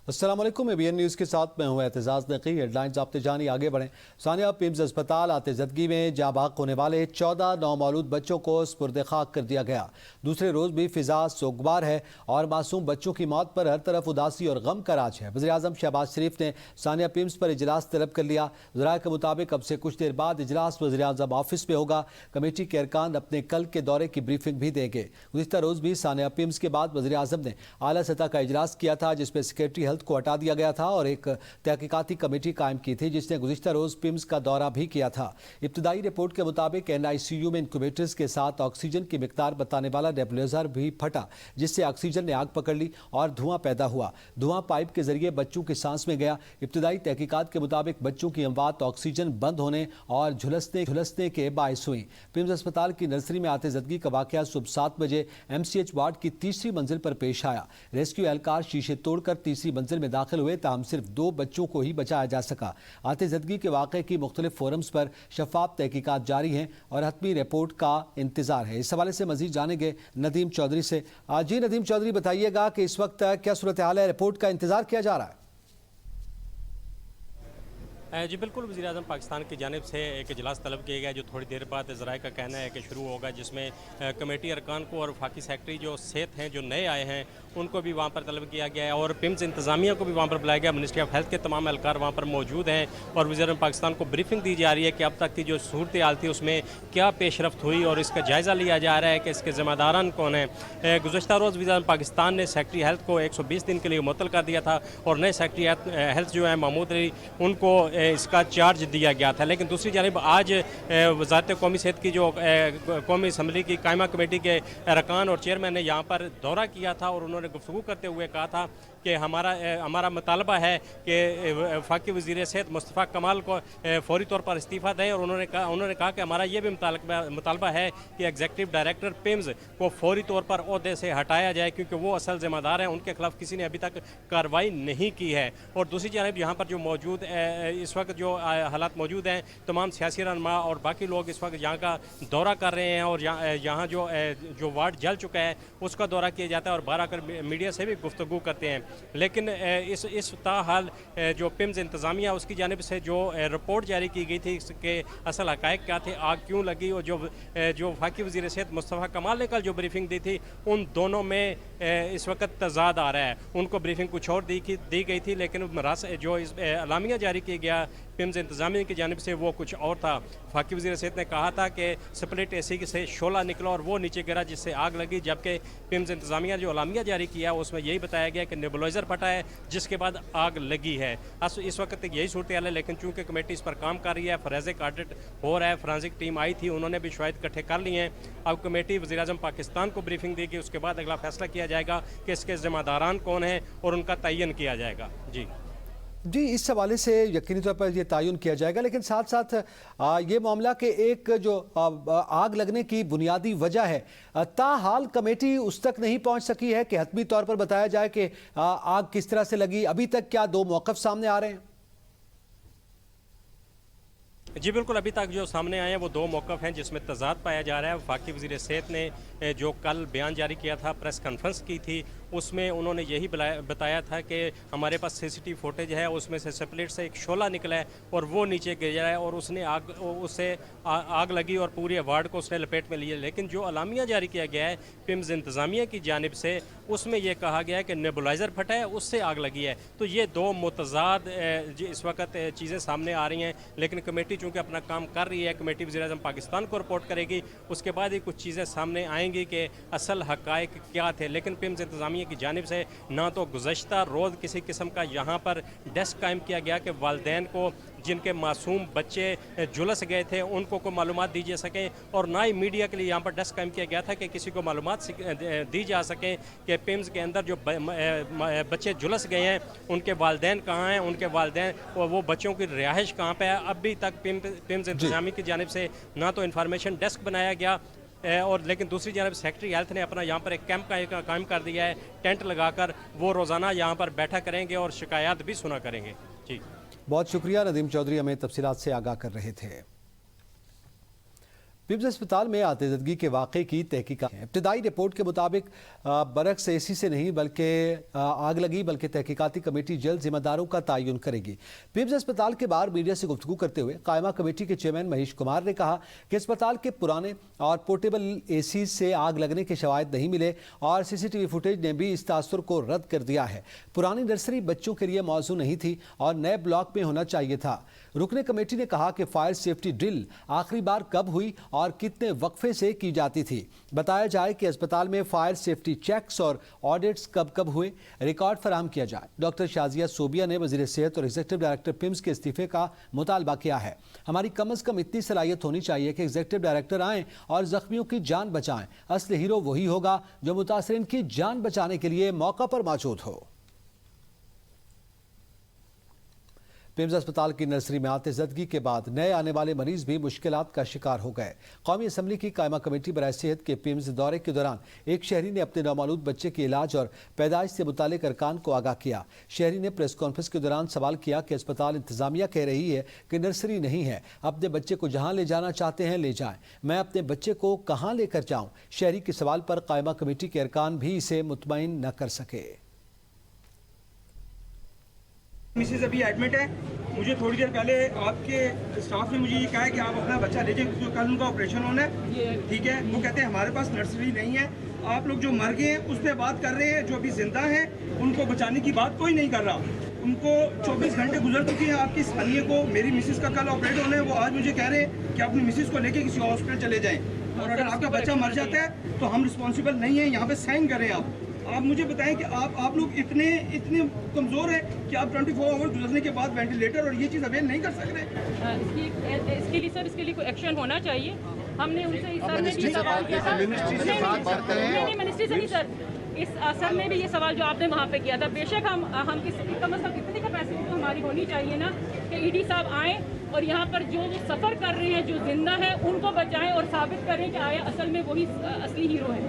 अस्सलाम वालेकुम। ABN news के साथ मैं हूं एतजाज़ नकी। हेडलाइंस आपते जानी आगे बढ़ें। सानिया पिम्स अस्पताल आतिज़दगी में जाँ बाग होने वाले 14 नौमौलूद बच्चों को सुपुर्द खाक कर दिया गया। दूसरे रोज़ भी फिजा सोगवार है और मासूम बच्चों की मौत पर हर तरफ उदासी और गम का राज है। वज़ीर आज़म शहबाज शरीफ ने सानिया पिम्स पर इजलास तलब कर लिया। ज़राए के मुताबिक अब से कुछ देर बाद इजलास वज़ीर आज़म ऑफिस में होगा। कमेटी के अरकान अपने कल के दौरे की ब्रीफिंग भी देंगे। गुज़िश्ता रोज़ भी सानिया पिम्स के बाद वज़ीर आज़म ने आला सतह का इजलास किया था, जिसमें सेक्रेटरी हेल्थ को हटा दिया गया था और एक तहकीकाती कमेटी कायम की थी, जिसने गुज़िश्ता रोज़ पिम्स का दौरा भी किया था। इब्तदाई रिपोर्ट के मुताबिक NICU में इंक्यूबेटर्स के साथ ऑक्सीजन की मिकदार बताने वाला नेबुलाइजर भी फटा, जिससे ऑक्सीजन ने आग पकड़ ली और धुआं पैदा हुआ। धुआं पाइप के जरिए बच्चों की सांस में गया। इब्तदाई तहकीकात के मुताबिक बच्चों की अमवात ऑक्सीजन बंद होने और झुलसने के बायस हुई। पिम्स अस्पताल की नर्सरी में आतिज़दगी का वाक़या सुबह 7 बजे MCH वार्ड की तीसरी मंजिल पर पेश आया। रेस्क्यू एहलकार शीशे तोड़कर तीसरी मंजिल में दाखिल हुए, ताहम सिर्फ 2 बच्चों को ही बचाया जा सका। आतिज़दगी के वाक़े की मुख्तलिफ फोरम्स पर शफाफ तहकीकात जारी हैं और हतमी रिपोर्ट का इंतजार है। इस हवाले से मजीद जानेंगे नदीम चौधरी से। जी नदीम चौधरी, बताइएगा कि इस वक्त क्या सूरत हाल है, रिपोर्ट का इंतजार किया जा रहा है? जी बिल्कुल, वज़ीर आज़म पाकिस्तान की जानिब से एक इजलास तलब किया गया, जो थोड़ी देर बाद ज़राए का कहना है कि शुरू होगा, जिसमें कमेटी अरकान को और वफाकी सेक्रेटरी जो सेहत हैं, जो नए आए हैं, उनको भी वहाँ पर तलब किया गया है और पिम्स इंतज़ामिया को भी वहाँ पर बुलाया गया। मिनिस्ट्री ऑफ हेल्थ के तमाम एहलकार वहाँ पर मौजूद हैं और वज़ीर आज़म पाकिस्तान को ब्रीफिंग दी जा रही है कि अब तक की जो सूरत हाल थी उसमें क्या पेशरफ्त हुई और इसका जायज़ा लिया जा रहा है कि इसके ज़िम्मेदारान कौन हैं। गुज़श्ता रोज़ वज़ीर आज़म पाकिस्तान ने सेक्रेटरी हेल्थ को 120 दिन के लिए मुअत्तल कर दिया था और नए सेक्रेटरी हेल्थ जो है महमूद अली, उनको इसका चार्ज दिया गया था। लेकिन दूसरी जानिब आज वज़ारत कौमी सेहत की जो कौमी असम्बली की कायमा कमेटी के अरकान और चेयरमैन ने यहाँ पर दौरा किया था और उन्होंने गुफ्तगू करते हुए कहा था कि हमारा मुतालबा है कि वफाकी वज़ीर सेहत मुस्तफ़ा कमाल को फौरी तौर पर इस्तीफ़ा दें और उन्होंने कहा कि हमारा ये भी मुतालबा है कि एग्जीक्यूटिव डायरेक्टर पिम्स को फौरी तौर पर ओहदे से हटाया जाए, क्योंकि वो असल ज़िम्मेदार हैं, उनके खिलाफ किसी ने अभी तक कार्रवाई नहीं की है। और दूसरी जानिब यहाँ पर जो मौजूद इस वक्त जो हालात मौजूद हैं, तमाम सियासी रहनुमा और बाकी लोग इस वक्त यहाँ का दौरा कर रहे हैं और यहाँ जो वार्ड जल चुका है उसका दौरा किया जाता है और बाहर आकर मीडिया से भी गुफ्तगू करते हैं। लेकिन इस ताहाल जो पिम्स इंतज़ामिया उसकी जानिब से जो रिपोर्ट जारी की गई थी इसके असल हक़ाइक़ क्या थे, आग क्यों लगी, और जो वफाकी वज़ीर सेहत मुस्तफ़ा कमाल ने कल जो ब्रीफिंग दी थी, उन दोनों में इस वक्त तज़ाद आ रहा है। उनको ब्रीफिंग कुछ और दी गई थी, लेकिन जो अलामिया जारी किया गया पिम्स इंतज़ामिया की जानिब से वो कुछ और था। वफाकी वज़ीर सेहत ने कहा था कि स्प्लिट AC से शोला निकला और वो नीचे गिरा, जिससे आग लगी, जबकि पिम्स इंतज़ामिया जो अलामिया जारी किया उसमें यही बताया गया कि नेबुलाइजर फटा है, जिसके बाद आग लगी है। इस वक्त यही सूरत हाल है, लेकिन चूंकि कमेटी इस पर काम कर रही है, फॉरेंसिक ऑडिट हो रहा है, फॉरेंसिक टीम आई थी, उन्होंने भी शवाहिद इकट्ठे कर लिए हैं। अब कमेटी वज़ीर आज़म पाकिस्तान को ब्रीफिंग देगी, उसके बाद अगला फैसला किया जाएगा कि इसके ज़िम्मेदारान कौन हैं और उनका तयन किया जाएगा। जी, इस हवाले से यकीनी तौर पर यह तयन किया जाएगा, लेकिन साथ साथ ये मामला के एक जो आग लगने की बुनियादी वजह है, ताहाल कमेटी उस तक नहीं पहुंच सकी है कि हतमी तौर पर बताया जाए कि आग किस तरह से लगी। अभी तक क्या 2 मौक़िफ़ सामने आ रहे हैं? जी बिल्कुल, अभी तक जो सामने आए हैं वो 2 मौक़िफ़ हैं जिसमें तज़ाद पाया जा रहा है। वफाकी वज़ीर सेहत ने जो कल बयान जारी किया था, प्रेस कॉन्फ्रेंस की थी, उसमें उन्होंने यही बताया था कि हमारे पास CCTV फुटेज है, उसमें से स्प्लिट से एक शोला निकला है और वो नीचे गिरा है और उससे आग लगी और पूरे वार्ड को उसने लपेट में लिया। लेकिन जो अलामिया जारी किया गया है पिम्स इंतज़ामिया की जानिब से, उसमें यह कहा गया है कि नेबुलाइजर फटा है, उससे आग लगी है। तो ये 2 मुतज़ाद इस वक्त चीज़ें सामने आ रही हैं, लेकिन कमेटी चूँकि अपना काम कर रही है, कमेटी वज़ीर आज़म पाकिस्तान को रिपोर्ट करेगी, उसके बाद ही कुछ चीज़ें सामने आएंगी कि असल हक़ाइक़ क्या थे। लेकिन पिम्स इंतज़ामिया की जानिब से ना तो गुज़श्ता रोज़ किसी किस्म का यहाँ पर डेस्क कायम किया गया कि वालिदैन को जिनके मासूम बच्चे जुलस गए थे उनको को मालूमात दी जा सकें, और ना ही मीडिया के लिए यहाँ पर डेस्क कायम किया गया था कि किसी को मालूमात दी जा सकें कि पिम्स के अंदर जो बच्चे जुलस गए हैं उनके वालिदैन कहाँ हैं, उनके वालिदैन वो बच्चों की रिहाइश कहाँ पे है। अभी तक पिम्स इंतज़ामिया की जानिब से ना तो इंफॉर्मेशन डेस्क बनाया गया और लेकिन दूसरी जानब सेक्रेटरी हेल्थ ने अपना यहाँ पर एक कैंप का कायम कर दिया है, टेंट लगाकर वो रोज़ाना यहाँ पर बैठा करेंगे और शिकायत भी सुना करेंगे। जी बहुत शुक्रिया नदीम चौधरी, हमें तफसीलात से आगाह कर रहे थे। पिम्स अस्पताल में आतिशदगी के वाक़े की तहकीकात है। इब्तदाई रिपोर्ट के मुताबिक बरक्स एसी से नहीं बल्कि आग लगी, बल्कि तहकीकाती कमेटी जल्द जिम्मेदारों का तयन करेगी। पिम्स अस्पताल के बाहर मीडिया से गुफ्तगू करते हुए कायमा कमेटी के चेयरमैन महेश कुमार ने कहा कि अस्पताल के पुराने और पोर्टेबल एसी से आग लगने के शवाहिद नहीं मिले और सीसीटीवी फुटेज ने भी इस तासुर को रद्द कर दिया है। पुरानी नर्सरी बच्चों के लिए मौजू नहीं थी और नए ब्लॉक में होना चाहिए था। रुकने कमेटी ने कहा कि फायर सेफ्टी ड्रिल आखिरी बार कब हुई और कितने वक्फे से की जाती थी। बताया जाए कि अस्पताल में फायर सेफ्टी चेक्स और ऑडिट्स कब कब हुए, रिकॉर्ड फराहम किया जाए। डॉक्टर शाजिया सोबिया ने वजीर सेहत और एग्जीक्यूटिव डायरेक्टर पिम्स के इस्तीफे का मुतालबा किया है। हमारी कम अज कम इतनी सलाहियत होनी चाहिए कि एग्जीक्यूटिव डायरेक्टर आएँ और जख्मियों की जान बचाएं। असली हीरो वही होगा जो मुतासरीन की जान बचाने के लिए मौका पर मौजूद हो। पिम्स अस्पताल की नर्सरी में आतिशदगी के बाद नए आने वाले मरीज भी मुश्किलात का शिकार हो गए। कौमी असम्बली की कायमा कमेटी बराए सेहत के पिम्स दौरे के दौरान एक शहरी ने अपने नौमौलूद बच्चे के इलाज और पैदाइश से मुतालिक अरकान को आगाह किया। शहरी ने प्रेस कॉन्फ्रेंस के दौरान सवाल किया कि अस्पताल इंतजामिया कह रही है कि नर्सरी नहीं है, अपने बच्चे को जहाँ ले जाना चाहते हैं ले जाएं, मैं अपने बच्चे को कहाँ लेकर जाऊँ। शहरी के सवाल पर कायमा कमेटी के अरकान भी इसे मुतमईन न कर सके। मिसेज अभी एडमिट है। मुझे थोड़ी देर पहले आपके स्टाफ ने मुझे ये कहा है कि आप अपना बच्चा ले जाएं क्योंकि कल उनका ऑपरेशन होना है। ठीक है, वो कहते हैं हमारे पास नर्सरी नहीं है। आप लोग जो मर गए हैं उस पर बात कर रहे हैं, जो अभी जिंदा हैं उनको बचाने की बात कोई नहीं कर रहा। उनको 24 घंटे गुजर चुके हैं। आपकी स्थानीय को मेरी मिसेज का कल ऑपरेट होना है, वो आज मुझे कह रहे हैं कि अपनी मिसेज को लेके किसी हॉस्पिटल चले जाएं और अगर आपका बच्चा मर जाता है तो हम रिस्पॉन्सिबल नहीं है। यहाँ पे साइन करें आप मुझे बताएं कि आप लोग इतने कमज़ोर हैं कि आप 24 आवर्स गुजरने के बाद वेंटिलेटर और ये चीज़ अवेल नहीं कर सकते। इसके लिए सर इसके लिए कोई एक्शन होना चाहिए। हमने उनसे इस सर ने भी सवाल किया था। नहीं मिनिस्ट्री से नहीं सर, इस सर ने भी ये सवाल जो आपने वहाँ पे किया था। बेशक हम किसी कम अज़ कम इतनी कैपेसिटी तो हमारी होनी चाहिए ना कि ईडी साहब आएँ और यहाँ पर जो सफ़र कर रहे हैं, जो जिंदा है, उनको बचाएं और साबित करें कि आया असल में वही असली हीरो है।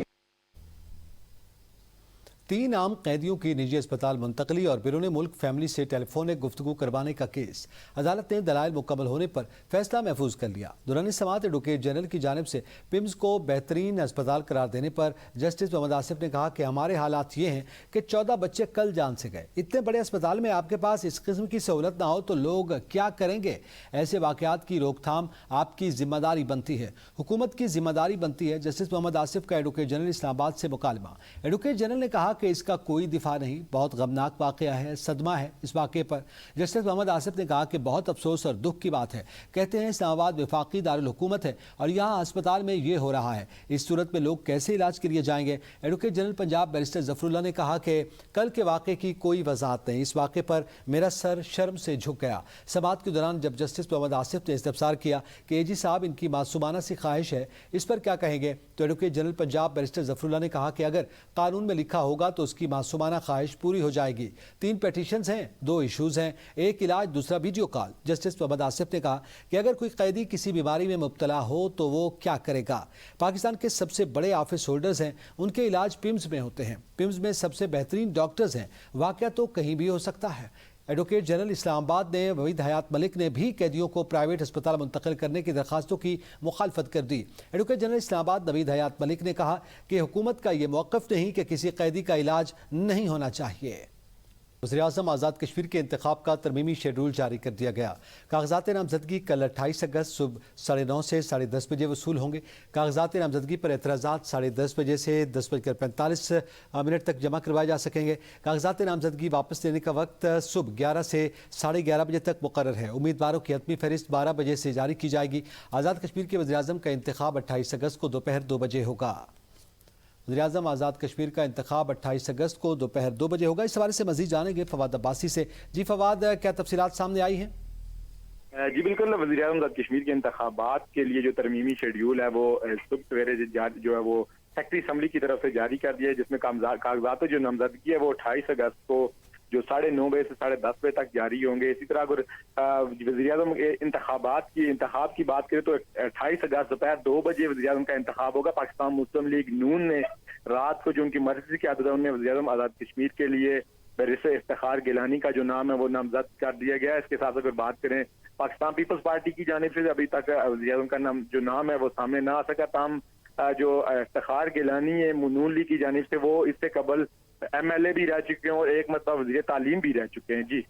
3 आम कैदियों की निजी अस्पताल मुंतकली और बिरून मुल्क फैमिली से टेलीफोनिक गुफ्तगू करवाने का केस अदालत ने दलाइल मुकम्मल होने पर फैसला महफूज कर लिया। दुरानी समात एडवोकेट जनरल की जानिब से पिम्स को बेहतरीन अस्पताल करार देने पर जस्टिस मोहम्मद आसिफ ने कहा कि हमारे हालात ये हैं कि 14 बच्चे कल जान से गए। इतने बड़े अस्पताल में आपके पास इस किस्म की सहूलत ना हो तो लोग क्या करेंगे। ऐसे वाक़यात की रोकथाम आपकी जिम्मेदारी बनती है, हुकूमत की जिम्मेदारी बनती है। जस्टिस मोहम्मद आसिफ का एडवोकेट जनरल इस्लामाबाद से मुकालमा। एडवोकेट जनरल ने कहा कि इसका कोई दिफा नहीं, बहुत गमनाक वाक़या है, सदमा है इस वाक़े पर। जस्टिस मोहम्मद आसिफ ने कहा कि बहुत अफसोस और दुख की बात है। कहते हैं इस्लामाबाद वफाकी दारुल हुकूमत है और यहाँ अस्पताल में ये हो रहा है। इस सूरत में लोग कैसे इलाज के लिए जाएंगे। Advocate general Punjab barrister Zafrullah ने कहा कि कल के वाक़े की कोई वजाहत नहीं, इस वाक़े पर मेरा सर शर्म से झुक गया। समाअत के दौरान जब जस्टिस मोहम्मद आसिफ ने इस्तफसार किया कि एजी साहब इनकी मासूमाना सी ख्वाहिश है, इस पर क्या कहेंगे, तो advocate general Punjab barrister Zafrullah ने कहा कि अगर कानून में लिखा होगा तो उसकी मासूमाना ख्वाहिश पूरी हो जाएगी। 3 पेटिशंस हैं, 2 इशूज हैं, एक इलाज, दूसरा video call. Justice Mohammad Asif ने कहा कि अगर कोई कैदी किसी बीमारी में मुब्तला हो तो वो क्या करेगा। पाकिस्तान के सबसे बड़े ऑफिस होल्डर्स हैं, उनके इलाज पिम्स में होते हैं, पिम्स में सबसे बेहतरीन डॉक्टर्स हैं, वाक़या तो कहीं भी हो सकता है। एडवोकेट जनरल इस्लामाबाद ने वहीद हयात मलिक ने भी कैदियों को प्राइवेट अस्पताल मुंतकिल करने की दरखास्तों की मुखालफत कर दी। एडवोकेट जनरल इस्लामाबाद नवीद हयात मलिक ने कहा कि हुकूमत का ये मौक़िफ़ नहीं कि किसी कैदी का इलाज नहीं होना चाहिए। वज़ीर-ए-आज़म आज़ाद कश्मीर के इंतखाब का तरमीमी शेड्यूल जारी कर दिया गया। कागजात नामजदगी कल 28 अगस्त सुबह 9:30 से 10:30 बजे वसूल होंगे। कागजात नामजदगी पर एतराज़ात 10:30 बजे से 10:45 तक जमा करवाए जा सकेंगे। कागजात नामजदगी वापस लेने का वक्त सुबह 11 से 11:30 बजे तक मुकर्रर है। उम्मीदवारों की हतमी फहरिस्त 12 बजे से जारी की जाएगी। आज़ाद कश्मीर के वज़ीर-ए-आज़म का इंतखाब 28 अगस्त को दोपहर 2 बजे होगा। वज़ीर-ए-आज़म आज़ाद कश्मीर का इंतखाब 28 अगस्त को दोपहर 2 बजे होगा। इस हवाले से मज़ीद जानेंगे फवाद अब्बासी से। जी फवाद, क्या तफसीलात सामने आई हैं? जी बिल्कुल, वज़ीर-ए-आज़म आज़ाद कश्मीर के इंतखाबात के लिए जो तरमीमी शेड्यूल है वो सुबह सवेरे जो है वो सेक्रेटरी असम्बली की तरफ से जारी कर दिया है, जिसमें कागजात जो नामजदगी है वो 28 अगस्त को जो 9:30 बजे से 10:30 बजे तक जारी होंगे। इसी तरह अगर वज़ीर-ए-आज़म इंतखाब की बात करें तो 28 अगस्त दोपहर 2 बजे वज़ीर-ए-आज़म का इंतखाब होगा। पाकिस्तान मुस्लिम लीग नून ने रात को जो उनकी मर्जी की आदत है उन्हें वज़ीर-ए-आज़म आज़ाद कश्मीर के लिए बैरिस्टर इफ्तिखार गिलानी का जो नाम है वो नामजद कर दिया गया है। इसके साथ अगर बात करें پاکستان پیپلز پارٹی کی جانب سے ابھی تک وزیر اعظم کا نام جو نام ہے وہ سامنے نہ آ سکا، تاہم جو افتخار گیلانی ہے نون لیگ کی جانب سے وہ اس سے قبل MLA بھی رہ چکے ہیں اور ایک مرتبہ وزیر تعلیم بھی رہ چکے ہیں. جی